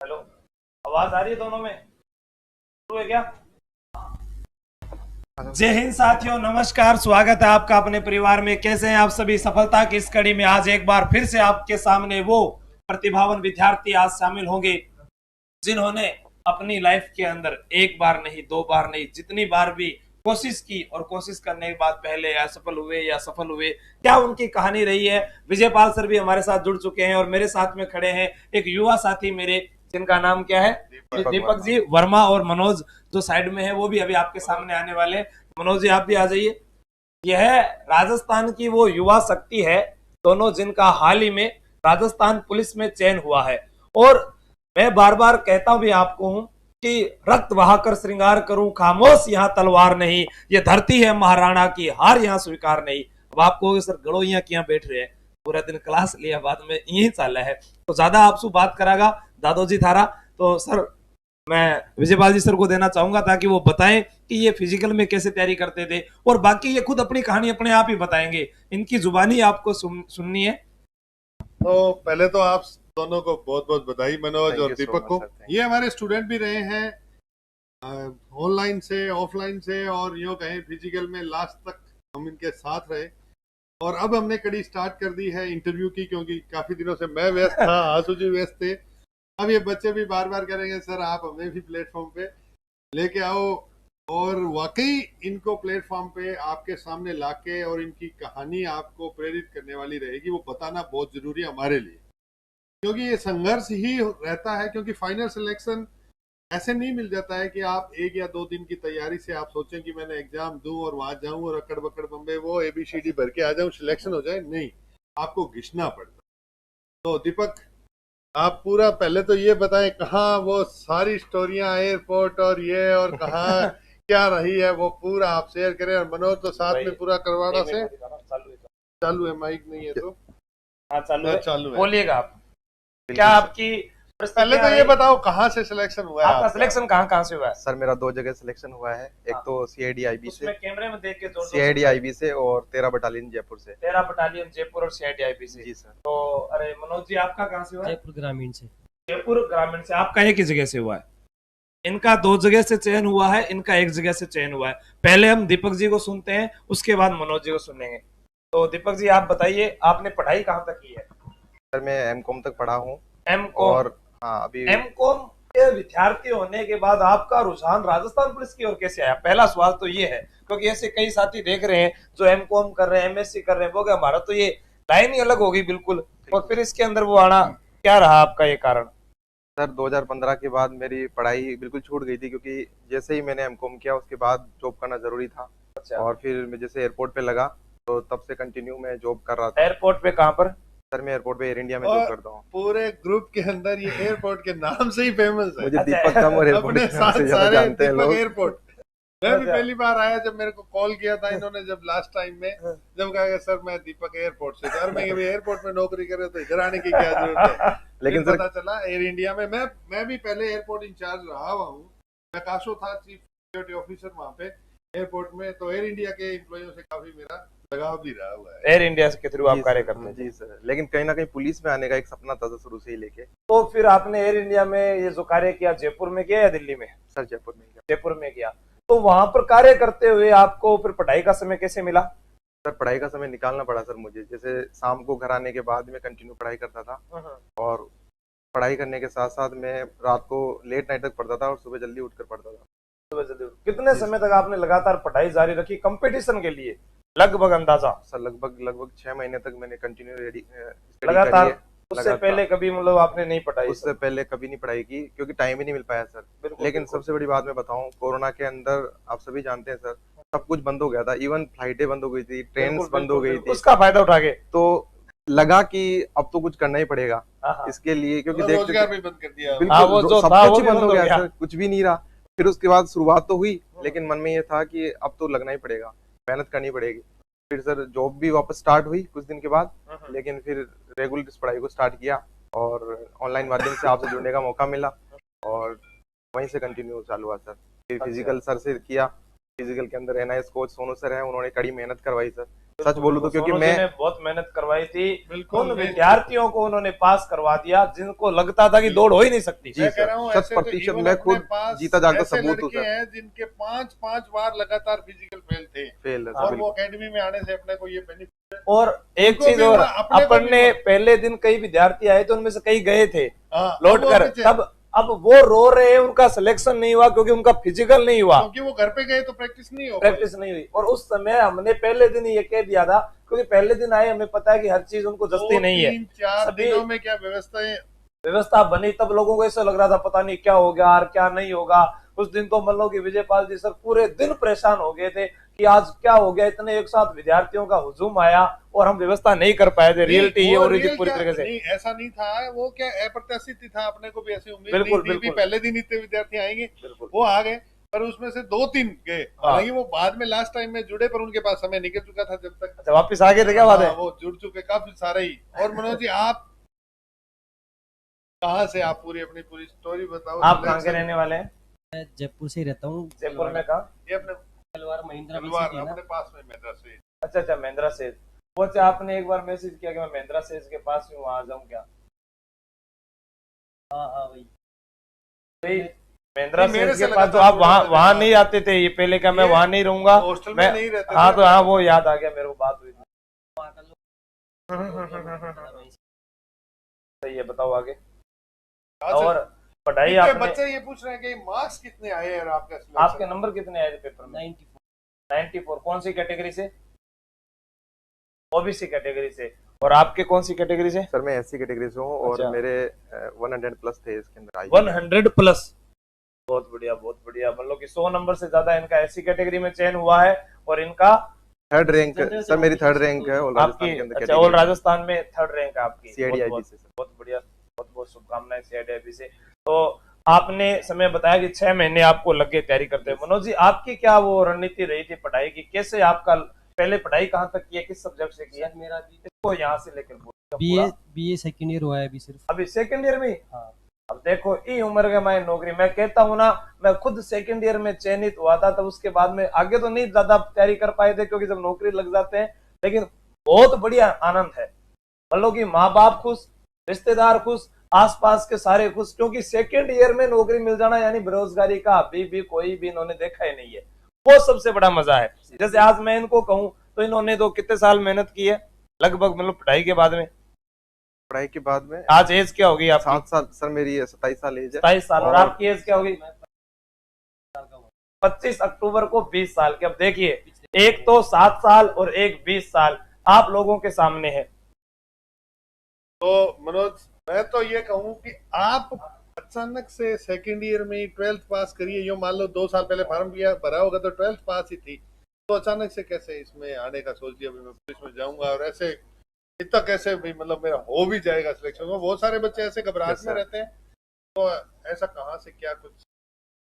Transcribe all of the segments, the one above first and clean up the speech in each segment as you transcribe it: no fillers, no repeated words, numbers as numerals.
Hello, आवाज आ रही है दोनों में? शुरू है क्या? जय हिंद साथियों, नमस्कार। स्वागत है आपका अपने परिवार में। कैसे हैं आप सभी? सफलता की इस कड़ी में आज एक बार फिर से आपके सामने वो प्रतिभावान विद्यार्थी आज शामिल होंगे जिन्होंने अपनी लाइफ के अंदर एक बार नहीं, दो बार नहीं, जितनी बार भी कोशिश की और कोशिश करने के बाद पहले असफल हुए या सफल हुए, क्या उनकी कहानी रही है। विजयपाल सर भी हमारे साथ जुड़ चुके हैं और मेरे साथ में खड़े हैं एक युवा साथी मेरे, जिनका नाम क्या है? दीपक जी वर्मा। और मनोज जो साइड में है वो भी अभी आपके सामने आने वाले हैं। मनोज जी आप भी आ जाइए। यह राजस्थान की वो युवा शक्ति है, दोनों जिनका हाल ही में राजस्थान पुलिस में चयन हुआ है। और मैं बार बार कहता भी आपको हूं कि रक्त बहाकर श्रृंगार करूं, खामोश यहाँ तलवार नहीं, ये धरती है महाराणा की, हार यहाँ स्वीकार नहीं। अब आपको सर गड़ो यहाँ क्या बैठ रहे हैं, पूरा दिन क्लास लिया, बाद में यही चाला है, तो ज्यादा आपसे बात करागा दादोजी थारा। तो सर मैं विजयपाल जी सर को देना चाहूंगा ताकि वो बताएं कि ये फिजिकल में कैसे तैयारी करते थे, और बाकी ये खुद अपनी कहानी अपने आप ही बताएंगे, इनकी जुबानी आपको सुननी है। तो पहले तो आप दोनों को बहुत बहुत बधाई, मनोज और दीपक को। ये हमारे स्टूडेंट भी रहे हैं ऑनलाइन से, ऑफलाइन से, और यूँ कहें फिजिकल में लास्ट तक हम इनके साथ रहे। और अब हमने कड़ी स्टार्ट कर दी है इंटरव्यू की, क्योंकि काफी दिनों से मैं व्यस्त था, आंसू जी व्यस्त थे। अब ये बच्चे भी बार बार करेंगे सर आप हमें भी प्लेटफॉर्म पे लेके आओ, और वाकई इनको प्लेटफॉर्म पे आपके सामने लाके और इनकी कहानी आपको प्रेरित करने वाली रहेगी, वो बताना बहुत जरूरी है हमारे लिए, क्योंकि ये संघर्ष ही रहता है। क्योंकि फाइनल सिलेक्शन ऐसे नहीं मिल जाता है कि आप एक या दो दिन की तैयारी से आप सोचें कि मैंने एग्जाम दूं और वहां जाऊं और अकड़ बकड़ बम्बे वो ABCD भर के आ जाऊं, सिलेक्शन हो जाए। नहीं, आपको घिसना पड़ता। तो दीपक, आप पूरा पहले तो ये बताएं कहाँ वो सारी स्टोरियां, एयरपोर्ट और ये, और कहाँ क्या रही है, वो पूरा आप शेयर करें। और मनोज तो साथ में पूरा करवाना से चालू है, माइक नहीं है तो हाँ चालू है, चालू है, बोलिएगा आप। क्या आपकी पहले तो ये बताओ कहाँ से सिलेक्शन हुआ है आपका? सिलेक्शन कहाँ से हुआ है? सर मेरा 2 जगह सिलेक्शन हुआ है। एक तो CID IB से, कैमरे में देख के CID IB से, और 13 बटालियन जयपुर से। 13 बटालियन जयपुर और CID IB से। जी सर। तो अरे मनोज जी आपका कहाँ से हुआ है? जयपुर ग्रामीण से। जयपुर ग्रामीण से। आपका एक ही जगह से हुआ है? इनका 2 जगह से चयन हुआ है, इनका 1 जगह से चयन हुआ है। पहले हम दीपक जी को सुनते हैं, उसके बाद मनोज जी को सुनेंगे। तो दीपक जी आप बताइए, आपने पढ़ाई कहाँ तक की है? सर मैं M.Com तक पढ़ा हूँ। M.Com। और हाँ, अभी M.Com के विद्यार्थी होने के बाद आपका रुझान राजस्थान पुलिस की ओर कैसे आया? पहला सवाल तो ये है, क्योंकि ऐसे कई साथी देख रहे हैं जो M.Com कर रहे हैं, MSc कर रहे हैं, वो क्या हमारा तो ये लाइन ही अलग हो गई बिल्कुल, और फिर इसके अंदर वो आना क्या रहा आपका ये कारण? सर 2015 के बाद मेरी पढ़ाई बिल्कुल छूट गई थी, क्योंकि जैसे ही मैंने M.Com किया उसके बाद जॉब करना जरूरी था। अच्छा। और फिर मैं जैसे एयरपोर्ट पे लगा तो तब से कंटिन्यू मैं जॉब कर रहा था। एयरपोर्ट पे कहाँ पर? सर मैं एयरपोर्ट पे एयर इंडिया में जॉब करता हूँ। पूरे ग्रुप के अंदर ये एयरपोर्ट के नाम से ही फेमस है। मुझे दीपक धाम और एयरपोर्ट अपने के नाम साथ से ज्यादा सारे जानते हैं दीपक लोग। एयरपोर्ट। मैं भी पहली बार आया जब मेरे को कॉल किया था इन्होंने, जब लास्ट टाइम में जब कहा सर मैं दीपक एयरपोर्ट से, सर मैं एयरपोर्ट में नौकरी कर रहे तो इधर आने की क्या जरूरत है। लेकिन पता चला एयर इंडिया में मैं भी पहले एयरपोर्ट इंचार्ज रहा हुआ हूँ। मैं काशो था चीफ सिक्योरिटी ऑफिसर वहाँ पे एयरपोर्ट में, तो एयर इंडिया के एम्प्लॉइयों से काफी मेरा लगाव भी रहा हुआ है। एयर इंडिया के थ्रू आप कार्य करते हैं? जी सर, लेकिन कहीं ना कहीं पुलिस में आने का एक सपना था शुरू से ही लेके। तो फिर आपने एयर इंडिया में ये जो कार्य किया, जयपुर में किया या दिल्ली में? सर जयपुर में किया। जयपुर में किया। तो वहां पर कार्य करते हुए आपको फिर पढ़ाई का समय कैसे मिला? सर पढ़ाई का समय निकालना पड़ा सर मुझे। जैसे शाम को घर आने के बाद मैं कंटिन्यू पढ़ाई करता था, और पढ़ाई करने के साथ साथ मैं रात को लेट नाइट तक पढ़ता था और सुबह जल्दी उठकर पढ़ता था। कितने समय तक आपने लगातार पढ़ाई जारी रखी कंपटीशन के लिए? लगभग अंदाजा सर लगभग 6 महीने तक मैंने कंटिन्यू लगातार। उससे पहले कभी मतलब आपने नहीं पढ़ाई? उससे पहले कभी नहीं पढ़ाई की, क्योंकि टाइम ही नहीं मिल पाया सर। लेकिन सबसे बड़ी बात मैं बताऊं, कोरोना के अंदर आप सभी जानते हैं सर, सब कुछ बंद हो गया था। इवन फ्लाइटें बंद हो गई थी, ट्रेन बंद हो गई थी। उसका फायदा उठा के तो लगा कि अब तो कुछ करना ही पड़ेगा इसके लिए, क्योंकि रोजगार भी बंद कर दिया। बिल्कुल सब कुछ ही बंद हो गया सर, कुछ भी नहीं रहा। फिर उसके बाद शुरुआत तो हुई, लेकिन मन में ये था कि अब तो लगना ही पड़ेगा, मेहनत करनी पड़ेगी। फिर सर जॉब भी वापस स्टार्ट हुई कुछ दिन के बाद, लेकिन फिर रेगुलर इस पढ़ाई को स्टार्ट किया और ऑनलाइन माध्यम से आपसे जुड़ने का मौका मिला, और वहीं से कंटिन्यू चालू हुआ सर। फिर फिजिकल सर से किया, फिजिकल के अंदर NIS कोच सोनू सर है, उन्होंने कड़ी मेहनत करवाई सर। सच बोलूं तो, क्योंकि सोनू जी मैं ने बहुत मेहनत करवाई थी। बिल्कुल, उन विद्यार्थियों को उन्होंने पास करवा दिया जिनको लगता था कि दौड़ हो ही नहीं सकती। जी मैं सर, कह रहा हूँ 100% even मैं अपने खुद पास जीता जागता ऐसे सबूत हूँ लड़के सर। हैं जिनके 5 बार लगातार फिजिकल फेल थे, फेल है सर, और वो बिल्कुल। एकेडमी में आने से अपने को ये बेनिफिट। और एक उनको चीज भी और, हुआ, अपने को भी अपन ने हुआ। पहले दिन कई विद्यार्थी आए तो उनमें से कई गए थे हाँ, लौट अब वो कर, पीछे। तब अब वो रो रहे हैं, उनका सिलेक्शन नहीं हुआ क्योंकि उनका फिजिकल नहीं हुआ, क्योंकि वो घर पे गए तो प्रैक्टिस नहीं हो पाई। प्रैक्टिस नहीं हुई। और उस समय हमने पहले दिन ही ये कह दिया था, क्योंकि पहले दिन आए हमें पता है कि हर चीज उनको जस्ती नहीं है। 3-4 सभी दिनों में क्या व्यवस्थाएं व्यवस्था बनी, तब लोगों को ऐसा लग रहा था पता नहीं क्या हो गया और क्या नहीं होगा। उस दिन तो मतलब कि विजयपाल जी सर पूरे दिन परेशान हो गए थे कि आज क्या हो गया, इतने एक साथ विद्यार्थियों का हुजूम आया और हम व्यवस्था नहीं कर पाए थे। रियलिटी ये हो रही थी पूरी तरीके से। नहीं, ऐसा नहीं था, वो क्या अप्रत्याशित था, अपने को भी ऐसी उम्मीद बिल्कुल, नहीं थी बिल्कुल। पहले दिन इतने विद्यार्थी आएंगे। बिल्कुल। वो आ गए, पर उसमें से 2-3 गए, हालांकि वो बाद में लास्ट टाइम में जुड़े, पर उनके पास समय निकल चुका था जब तक। अच्छा, वापिस आ गए थे क्या बात है? हाँ, वो जुड़ चुके काफी सारे ही। और मनोज जी, आप कहाँ से, आप अपनी पूरी स्टोरी बताओ। आप कहाँ के रहने वाले हैं? मैं जयपुर से ही रहता हूँ। जयपुर में कहाँ? ये अपने तलवार महिंद्रा में तलवार सिटी है ना। अपने पास में महिंद्रा से। अच्छा अच्छा, महिंद्रा सेज। वो अच्छा, आपने एक बार मैसेज किया कि मैं महिंद्रा सेज के पास ही हूँ, वहां आ जाऊँ क्या? हाँ हाँ भाई। भाई महिंद्रा नहीं, मेरे सेज से के पास तो लगातार आप वहाँ जुड़े वहाँ थे। नहीं आते थे, ये पहले क्या मैं ये वहाँ नहीं रहूंगा? हॉस्टल में मैं नहीं रहते हाँ, थे। तो हाँ वो याद आ गया मेरे को, बात हुई थी। वहाँ का लोग सही है, बताओ आगे। अच्छा, और पढ़ाई कितने आपने, बच्चे ये पूछ रहे हैं कि मार्क्स कितने आए हैं आपका आपके नंबर कितने आए थे पेपर में? 94। कौन सी कैटेगरी से? ओबीसी कैटेगरी से। और आपके कौन सी कैटेगरी से? सर मैं एससी कैटेगरी से हूँ, और अच्छा। मेरे 100 प्लस थे इसके अंदर। 100 प्लस, बहुत बढ़िया बहुत बढ़िया। मतलब कि 100 नंबर से ज्यादा इनका एससी कैटेगरी में चयन हुआ है, और इनका थर्ड रैंक सर, मेरी थर्ड रैंक है ऑल राजस्थान आपकी। के अंदर। अच्छा, ऑल राजस्थान में थर्ड रैंक है आपकी। CIDIB से सर। बहुत बढ़िया, बहुत बहुत शुभकामनाएं CIDIB से। तो आपने समय बताया कि 6 महीने आपको लग गए तैयारी करते हुए। मनोज जी, आपकी क्या वो रणनीति रही थी पढ़ाई की? कैसे आपका पहले पढ़ाई कहाँ तक की है, किस सब्जेक्ट से की है? मेरा भी इसको यहाँ से लेकर बीए सेकंड ईयर हुआ है अभी सिर्फ। अभी सेकंड ईयर में ही? हाँ। अब देखो, ई उम्र के मैं नौकरी, मैं कहता हूँ ना, मैं खुद सेकंड ईयर में चयनित हुआ था, तब उसके बाद में आगे तो नहीं ज्यादा तैयारी कर पाए थे क्योंकि जब नौकरी लग जाते हैं, लेकिन बहुत बढ़िया आनंद है। मतलब कि माँ बाप खुश, रिश्तेदार खुश, आसपास के सारे खुश, क्योंकि सेकंड ईयर में नौकरी मिल जाना यानी बेरोजगारी का अभी भी कोई भी इन्होंने देखा ही नहीं है। वो सबसे बड़ा मजा है। जैसे आज मैं इनको कहूँ तो इन्होंने तो कितने साल मेहनत की है लगभग, मतलब पढ़ाई के बाद में? पढ़ाई के बाद में आज एज क्या होगी आपकी? 7 साल सर, मेरी 27 साल एज है। 27 साल। और आपकी एज क्या होगी? 25 अक्टूबर को 20 साल के। अब देखिए, एक तो 7 साल और एक 20 साल आप लोगों के सामने है। तो मनोज, मैं तो ये कहूँ कि आप अचानक से सेकंड ईयर में 12th पास करिए। यो मान लो 2 साल पहले फॉर्म भरा होगा तो 12th पास ही थी, तो अचानक से कैसे इसमें आने का सोच लिया, मैं पुलिस में जाऊंगा, और ऐसे इतना कैसे भी, मतलब मेरा हो भी जाएगा सिलेक्शन? बहुत सारे बच्चे ऐसे घबराहट में रहते हैं, तो ऐसा कहाँ से क्या कुछ?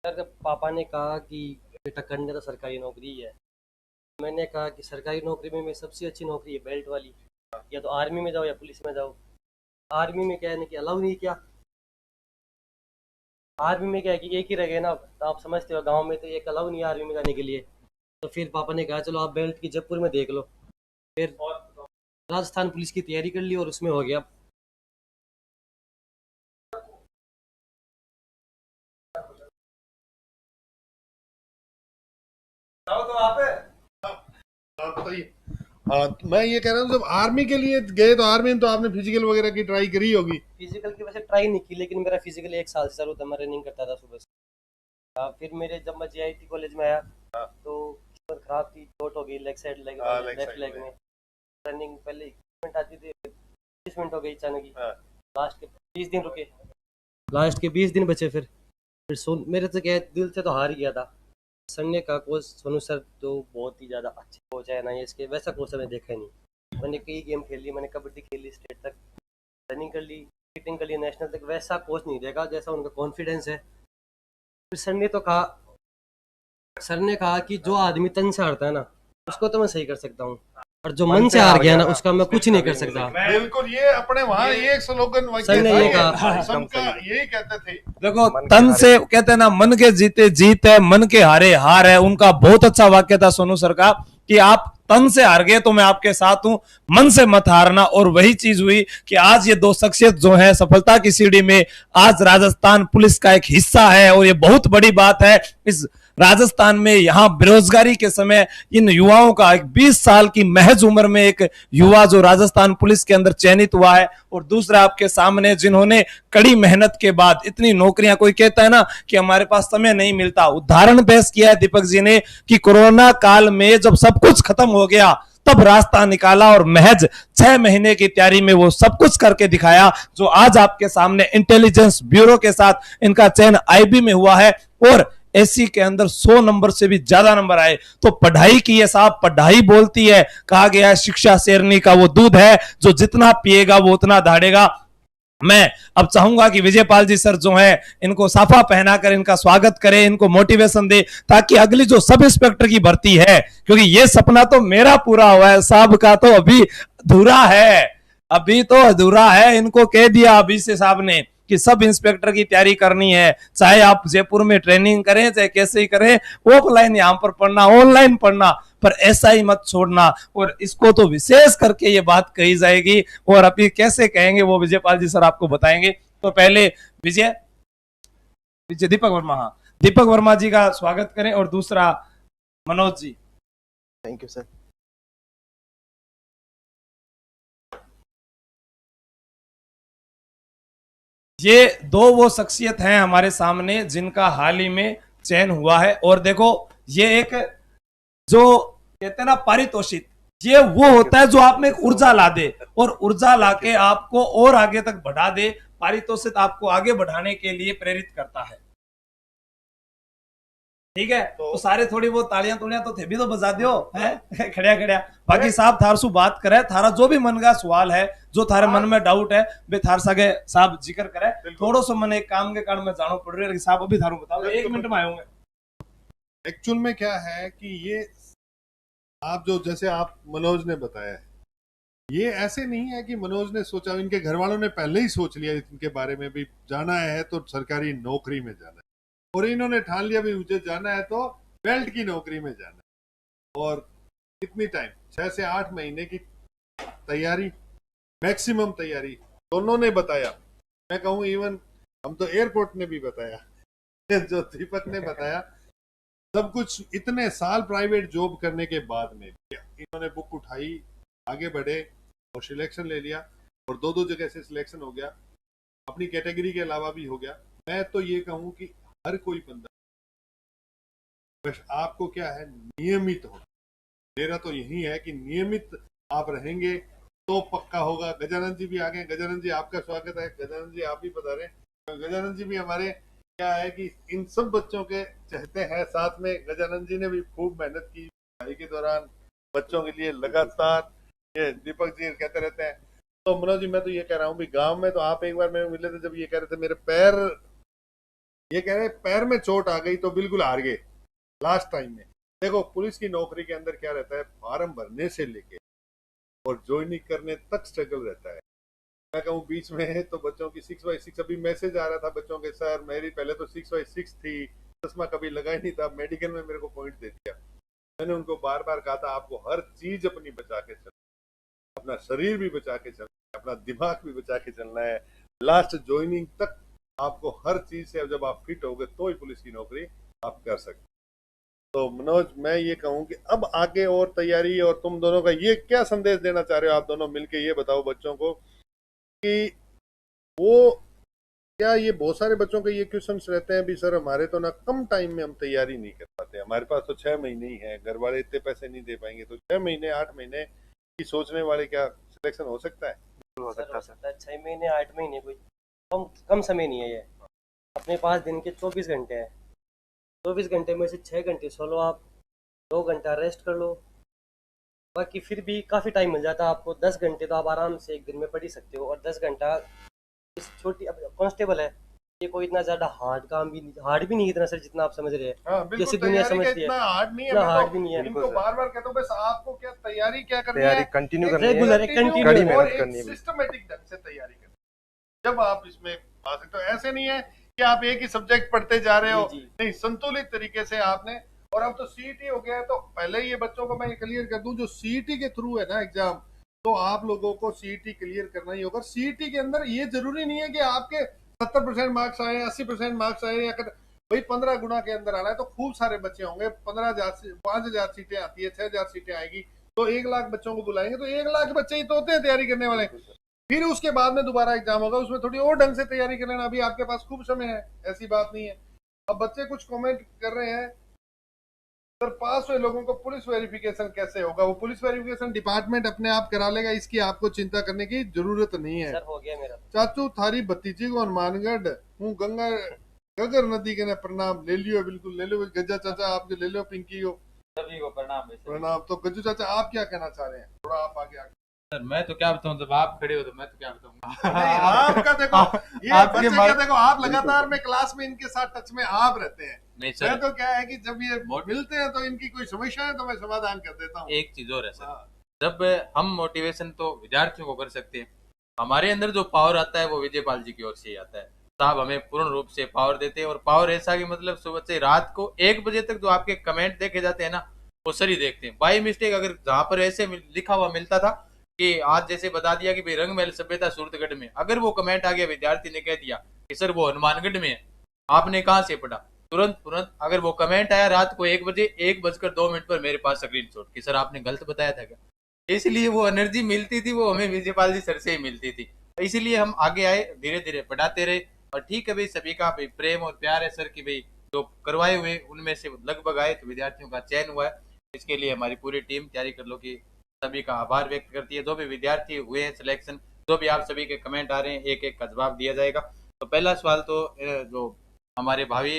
सर पापा ने कहा कि बेटा करने तो सरकारी नौकरी है। मैंने कहा कि सरकारी नौकरी में सबसे अच्छी नौकरी है बेल्ट वाली, या तो आर्मी में जाओ या पुलिस में जाओ। आर्मी में क्या है कि अलाउ नहीं किया। आर्मी में क्या है कि एक ही रह गए ना, तो आप समझते हो गांव में तो एक अलाउ नहीं है आर्मी में जाने के लिए। तो फिर पापा ने कहा चलो आप बेल्ट की जयपुर में देख लो। फिर राजस्थान पुलिस की तैयारी कर ली और उसमें हो गया। मैं ये कह रहा हूँ, जब आर्मी के लिए गए तो आर्मी में तो आपने फिजिकल वगैरह की ट्राई करी होगी। फिजिकल की वैसे ट्राई नहीं की, लेकिन मेरा फिजिकल 1 साल से चालू था। मैं रनिंग करता था सुबह से। फिर मेरे जब मैं JIT कॉलेज में आया तो किस्मत खराब थी, चोट हो गई लेफ्ट लेग में। रनिंग पहले 20 मिनट आती थी, 20 मिनट हो गई अचानक ही। लास्ट के 20 दिन रुके, लास्ट के 20 दिन बचे। फिर मेरे से क्या दिल से तो हार ही गया था। सर ने कहा कोच सोनू सर तो बहुत ही ज़्यादा अच्छे कोच है ना, ये इसके वैसा कोच मैंने देखा ही नहीं। मैंने कई गेम खेल ली, मैंने कबड्डी खेली, स्टेट तक रनिंग कर ली, हिटिंग कर ली, नेशनल तक। वैसा कोच नहीं देखा जैसा उनका कॉन्फिडेंस है। फिर सर ने कहा कि जो आदमी तन से हारता है ना, उसको तो मैं सही कर सकता हूँ, और जो मन से हार गया ना, उसका मैं कुछ नहीं कर सकता। बिल्कुल, ये अपने वहाँ ये स्लोगन सर ने ये कहा। सबका यही कहते थे। देखो, तन से कहते हैं ना, मन के जीते जीत है, मन के हारे हार है। उनका बहुत अच्छा वाक्य था सोनू सर का कि आप तन से हार गए तो मैं आपके साथ हूं, मन से मत हारना। और वही चीज हुई कि आज ये दो शख्सियत जो है सफलता की सीढ़ी में आज राजस्थान पुलिस का एक हिस्सा है। और ये बहुत बड़ी बात है इस राजस्थान में। यहां बेरोजगारी के समय इन युवाओं का एक 20 साल की महज उम्र में एक युवा जो राजस्थान पुलिस के अंदर चयनित हुआ है। और दूसरा आपके सामने जिन्होंने कड़ी मेहनत के बाद इतनी नौकरियां, कोई कहता है ना कि हमारे पास समय नहीं मिलता, उदाहरण पेश किया है दीपक जी ने कि कोरोना काल में जब सब कुछ खत्म हो गया तब रास्ता निकाला और महज 6 महीने की तैयारी में वो सब कुछ करके दिखाया जो आज आपके सामने इंटेलिजेंस ब्यूरो के साथ इनका चयन आईबी में हुआ है। और एससी के अंदर 100 नंबर से भी ज्यादा नंबर आए। तो पढ़ाई की है साहब, पढ़ाई बोलती है। कहा गया है शिक्षा शेरनी का वो दूध है जो जितना पिएगा वो उतना दहाड़ेगा। मैं अब चाहूंगा कि विजयपाल जी सर जो है इनको साफा पहनाकर इनका स्वागत करें, इनको मोटिवेशन दे ताकि अगली जो सब इंस्पेक्टर की भर्ती है, क्योंकि ये सपना तो मेरा पूरा हुआ है, साहब का तो अभी अधूरा है, अभी तो अधूरा है। इनको कह दिया अभी से साहब ने कि सब इंस्पेक्टर की तैयारी करनी है, चाहे आप जयपुर में ट्रेनिंग करें चाहे कैसे ही करें, ऑफलाइन यहां पर पढ़ना, ऑनलाइन पढ़ना, पर ऐसा ही मत छोड़ना। और इसको तो विशेष करके ये बात कही जाएगी और अभी कैसे कहेंगे वो विजयपाल जी सर आपको बताएंगे। तो पहले विजय दीपक वर्मा, हाँ दीपक वर्मा जी का स्वागत करें और दूसरा Manoj ji. Thank you sir. ये दो वो शख्सियत हैं हमारे सामने जिनका हाल ही में चयन हुआ है। और देखो ये एक जो कहते हैं ना पारितोषिक, ये वो होता है जो आप में एक ऊर्जा ला दे और ऊर्जा लाके आपको और आगे तक बढ़ा दे। पारितोषिक आपको आगे बढ़ाने के लिए प्रेरित करता है। ठीक है, तो सारे थोड़ी बहुत तालियां तुलियां तो थे भी तो बजा दियो है खड़िया खड़िया। बाकी साहब थार सु बात करे, थारा जो भी मन का सवाल है, जो थारे मन में डाउट है वे थार सके साहब जिक्र करे। थोड़ो सो मन एक काम के कारण में जानो पड़ रही है, साहब अभी थारू बताओ, 1 मिनट में आऊंगे। एक्चुअल में क्या है कि ये आप जो जैसे आप मनोज ने बताया है, ये ऐसे नहीं है कि मनोज ने सोचा, इनके घर वालों ने पहले ही सोच लिया इनके बारे में भी जाना है तो सरकारी नौकरी में जाना है, और इन्होंने ठान लिया भी मुझे जाना है तो बेल्ट की नौकरी में जाना है। और कितनी टाइम 6 से 8 महीने की तैयारी, मैक्सिमम तैयारी दोनों ने बताया। मैं कहूँ इवन हम तो एयरपोर्ट ने भी बताया जो दीपक ने बताया, सब कुछ इतने साल प्राइवेट जॉब करने के बाद में इन्होंने बुक उठाई, आगे बढ़े और सिलेक्शन ले लिया और 2-2 जगह से सिलेक्शन हो गया, अपनी कैटेगरी के अलावा भी हो गया। मैं तो ये कहूँ कि हर कोई बंदा, बस आपको क्या है नियमित होना। मेरा तो यही है कि नियमित आप रहेंगे तो पक्का होगा। गजानंद जी भी आ गए। गजानंद जी आपका स्वागत है। गजानंद जी आप भी बता रहे। गजानंद जी भी हमारे क्या है कि इन सब बच्चों के चाहते हैं। साथ में गजानंद जी ने भी खूब मेहनत की पढ़ाई के दौरान बच्चों के लिए लगातार, ये दीपक जी कहते रहते हैं। तो मनोज जी मैं तो ये कह रहा हूँ भी गांव में तो आप एक बार मेरे मिले थे जब ये कह रहे थे मेरे पैर, ये कह रहे पैर में चोट आ गई तो बिल्कुल हार गए लास्ट टाइम में। देखो पुलिस की नौकरी के अंदर क्या रहता है, फॉर्म भरने से लेके और ज्वाइनिंग करने तक स्ट्रगल रहता है। मैं कहूँ बीच में तो बच्चों की 6x6, अभी मैसेज आ रहा था बच्चों के, सर मेरी पहले तो 6x6 थी, चश्मा कभी लगा ही नहीं था, मेडिकल में मेरे को पॉइंट दे दिया। मैंने उनको बार बार कहा था आपको हर चीज अपनी बचा के चलना, अपना शरीर भी बचा के चलना है, अपना दिमाग भी बचा के चलना है। लास्ट ज्वाइनिंग तक आपको हर चीज से जब आप फिट होगे तो ही पुलिस की नौकरी आप कर सकते। तो मनोज मैं ये कहूँ कि अब आगे और तैयारी, और तुम दोनों का ये क्या संदेश देना चाह रहे हो, आप दोनों मिलके ये बताओ बच्चों को कि वो क्या, ये बहुत सारे बच्चों के ये क्वेश्चंस रहते हैं भी सर हमारे तो ना कम टाइम में हम तैयारी नहीं कर पाते, हमारे पास तो 6 महीने ही है, घर वाले इतने पैसे नहीं दे पाएंगे, तो 6 महीने 8 महीने की सोचने वाले क्या सिलेक्शन हो सकता है? हो सकता है 6 महीने 8 महीने कोई कम समय नहीं है। ये अपने पास दिन के 24 घंटे हैं, 24 घंटे में से 6 घंटे सो लो आप, 2 घंटा रेस्ट कर लो, बाकी फिर भी काफ़ी टाइम मिल जाता है आपको। 10 घंटे तो आप आराम से एक दिन में पढ़ ही सकते हो। और 10 घंटा इस छोटी कांस्टेबल है, ये कोई इतना ज़्यादा हार्ड काम भी हार्ड भी नहीं है इतना सर जितना आप समझ रहे हैं। जैसे दुनिया समझती है इतना हार्ड नहीं है, इतना हार्ड भी नहीं है। इनको बार-बार कहता हूं बस आपको क्या तैयारी क्या करनी तैयारी है, कंटिन्यू करनी रेगुलर है, कंटिन्यू कड़ी मेहनत करनी है, सिस्टमेटिक ढंग से तैयारी करनी है। जब आप इसमें आ सकते हो, ऐसे नहीं है कि आप एक ही सब्जेक्ट पढ़ते जा रहे हो, नहीं, संतुलित तरीके से आपने और अब तो सीईटी हो गया है, तो पहले ये बच्चों को मैं क्लियर कर दूं, जो सीईटी के थ्रू है ना एग्जाम, तो आप लोगों को सीईटी क्लियर करना ही होगा। सीईटी के अंदर ये जरूरी नहीं है कि आपके 70% मार्क्स आए, 80% मार्क्स आए, या भाई 15 गुना के अंदर आना है, तो खूब सारे बच्चे होंगे। 15,000 से 5,000 सीटें आती है, 6,000 सीटें आएगी, तो 1 लाख बच्चों को बुलाएंगे, तो 1 लाख बच्चे ही तो होते हैं तैयारी करने वाले। फिर उसके बाद में दोबारा एग्जाम होगा, उसमें थोड़ी और ढंग से तैयारी कर लेना, अभी आपके पास खूब समय है, ऐसी बात नहीं है। अब बच्चे कुछ कमेंट कर रहे हैं, सर पास हुए लोगों को पुलिस वेरिफिकेशन कैसे होगा? वो पुलिस वेरिफिकेशन डिपार्टमेंट अपने आप करा लेगा, इसकी आपको चिंता करने की जरूरत नहीं है। सर हो गया मेरा। चाचू थारी भतीजी को हनुमानगढ़ हूँ गंगा गगर नदी के ने प्रणाम ले लियो, बिल्कुल ले लो गज्जा चाचा, आपके ले लो, पिंकी को सभी को प्रणाम। प्रणाम। तो गज्जू चाचा आप क्या कहना चाह रहे हैं, थोड़ा आप आगे आगे। सर मैं तो क्या बताऊं, जब आप खड़े हो तो मैं तो क्या बताऊंगा। नहीं, आपका देखो, ये आपके बच्चे क्या देखो, आप लगातार में क्लास में इनके साथ टच में आप रहते हैं। नहीं मैं सर, तो क्या है कि जब ये मिलते हैं तो इनकी कोई समस्या है तो मैं समाधान कर देता हूँ। एक चीज और है सर, हाँ। जब हम मोटिवेशन तो विद्यार्थियों को कर सकते हैं, हमारे अंदर जो पावर आता है वो विजयपाल जी की ओर से ही आता है। साहब हमें पूर्ण रूप से पावर देते हैं, और पावर ऐसा कि मतलब सुबह से रात को 1 बजे तक जो आपके कमेंट देखे जाते हैं ना, वो सर ही देखते हैं। बाई मिस्टेक अगर जहां पर ऐसे लिखा हुआ मिलता था कि आज जैसे बता दिया कि भाई रंग महल सभ्यता सूरतगढ़ में, अगर वो कमेंट आ गया, विद्यार्थी ने कह दिया कि सर वो हनुमानगढ़ में है, आपने कहाँ से पढ़ा, तुरंत तुरंत अगर वो कमेंट आया रात को 1 बजे 1:02 पर मेरे पास स्क्रीनशॉट कि सर आपने गलत बताया था क्या। इसलिए वो एनर्जी मिलती थी, वो हमें विजयपाल जी सर से ही मिलती थी। तो इसलिए हम आगे आए, धीरे धीरे पढ़ाते रहे। और ठीक है भाई, सभी का भाई प्रेम और प्यार है सर की, भाई जो करवाए हुए उनमें से लगभग आए तो विद्यार्थियों का चयन हुआ है। इसके लिए हमारी पूरी टीम तैयारी कर लो कि सभी का आभार व्यक्त करती है। जो भी विद्यार्थी हुए हैं सिलेक्शन, जो भी आप सभी के कमेंट आ रहे हैं, एक एक का जवाब दिया जाएगा। तो पहला सवाल तो जो हमारे भावी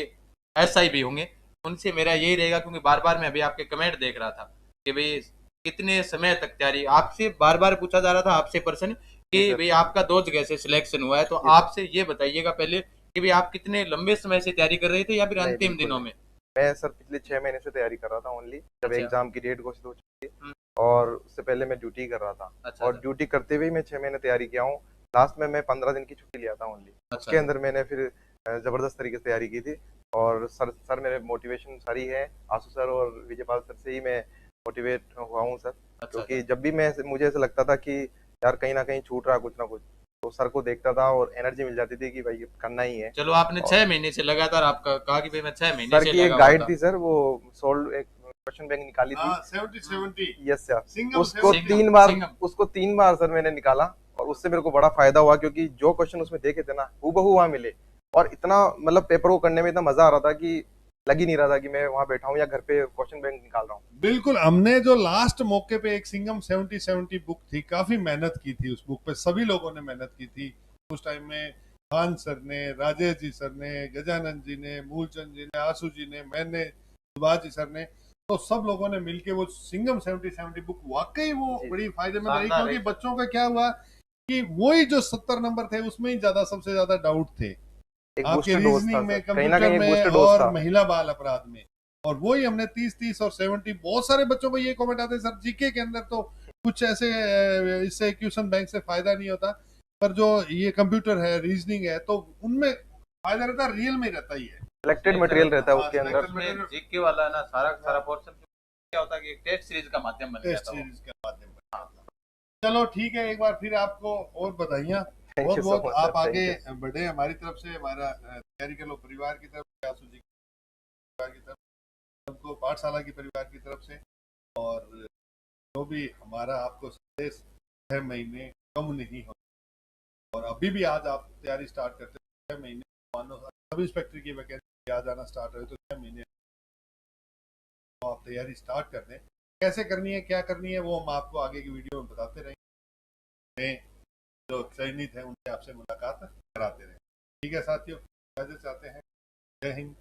एसआई भी होंगे उनसे मेरा यही रहेगा, क्योंकि बार बार मैं अभी आपके कमेंट देख रहा था कि भाई कितने समय तक तैयारी, आपसे बार बार पूछा जा रहा था आपसे पर्सन कि भाई आपका 2 जगह से सिलेक्शन हुआ है, तो आपसे ये बताइएगा पहले कि भाई आप कितने लंबे समय से तैयारी कर रहे थे या फिर अंतिम दिनों में? मैं सर पिछले 6 महीने से तैयारी कर रहा था ओनली, जब अच्छा। एग्जाम की डेट घोषित हो चुकी थी, और उससे पहले मैं ड्यूटी कर रहा था। अच्छा, और अच्छा। ड्यूटी करते हुए मैं 6 महीने तैयारी किया हूँ। लास्ट में मैं 15 दिन की छुट्टी लिया था ओनली। अच्छा। उसके अंदर मैंने फिर जबरदस्त तरीके से तैयारी की थी। और सर मेरे मोटिवेशन सारी है, आशु सर और विजयपाल सर से ही मैं मोटिवेट हुआ हूँ सर। क्योंकि जब भी मैं मुझे ऐसा लगता था कि यार कहीं ना कहीं छूट रहा कुछ ना कुछ, तो सर को देखता था और एनर्जी मिल जाती थी कि भाई करना ही है। चलो आपने 6 महीने से लगातार आपका कहा कि भाई मैं 6 महीने सर से की एक लगा हुआ गाइड था। थी सर, वो सोल्ड एक क्वेश्चन बैंक निकाली थी। 70-70 यस सर, सिंगम उसको सिंगम, 3 बार सिंगम। उसको 3 बार सर मैंने निकाला, और उससे मेरे को बड़ा फायदा हुआ, क्योंकि जो क्वेश्चन उसमें देखे थे ना हूबहू वहां मिले। और इतना मतलब पेपर को करने में इतना मजा आ रहा था कि लग ही नहीं रहा था कि मैं वहां बैठा हूँ या घर पे क्वेश्चन बैंक निकाल रहा हूँ। बिल्कुल, हमने जो लास्ट मौके पे एक सिंगम 70-70 बुक थी, काफी मेहनत की थी उस बुक पे, सभी लोगों ने मेहनत की थी उस टाइम में। खान सर ने, राजेश जी सर ने, गजानंद जी ने, मूलचंद जी ने, आशु जी ने, मैंने, सुभाष जी सर ने, तो सब लोगों ने मिलके वो सिंगम 70-70 बुक, वाकई वो बड़ी फायदेमंद रही। क्योंकि बच्चों का क्या हुआ कि वही जो 70 नंबर थे उसमें ही सबसे ज्यादा डाउट थे, आपके रीजनिंग में, कंप्यूटर में और महिला बाल अपराध में। और वही हमने 30-30 और 70, बहुत सारे बच्चों को ये कमेंट आते हैं सर जीके के अंदर तो कुछ ऐसे इससे क्वेश्चन बैंक से फायदा नहीं होता, पर जो ये कंप्यूटर है, रीजनिंग है, तो उनमें फायदा रहता है, रियल में रहता ही है, सिलेक्टेड मटेरियल रहता है उसके अंदर। उसमें जीके वाला ना सारा पोर्शन क्या होता है कि टेस्ट सीरीज का माध्यम बन गया था। चलो ठीक है, एक बार फिर आपको और बधाइयाँ, बहुत बहुत आप आगे बढ़े। हमारी तरफ से, हमारा तैयारी के लोग परिवार की तरफ से, आशु जी परिवार की तरफ, सबको पाठशाला की परिवार की तरफ से, और जो भी हमारा आपको संदेश 6 महीने कम नहीं हो, और अभी भी आज आप तैयारी स्टार्ट करते 6 महीने, मानो सब इंस्पेक्टर की वैकेंसी आज आना स्टार्ट हो तो 6 महीने तो आप तैयारी स्टार्ट कर दें। कैसे करनी है, क्या करनी है, वो हम आपको आगे की वीडियो में बताते रहेंगे। जो चयनित है उनसे आपसे मुलाकात कराते रहें। ठीक है साथियों, इजाजत चाहते हैं। जय हिंद।